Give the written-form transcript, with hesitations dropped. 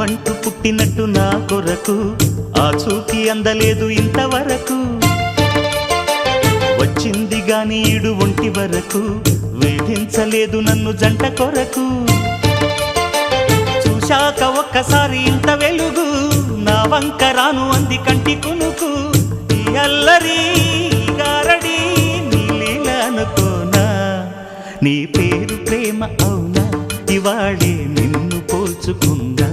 ప్రాణమంటూ పుట్టినట్టు నా కొరకు ఆ చూకి అందలేదు ఇంతవరకు వచ్చింది గాని ఈడు ఒంటి వరకు వేధించలేదు నన్ను జంట కొరకు చూశాక ఒక్కసారి ఇంత వెలుగు నా వంక రాను అంది కంటి కునుకు ఈ అల్లరి గారడి నీలీల అనుకోనా నీ పేరు ప్రేమ అవునా ఇవాళే నిన్ను పోల్చుకుందా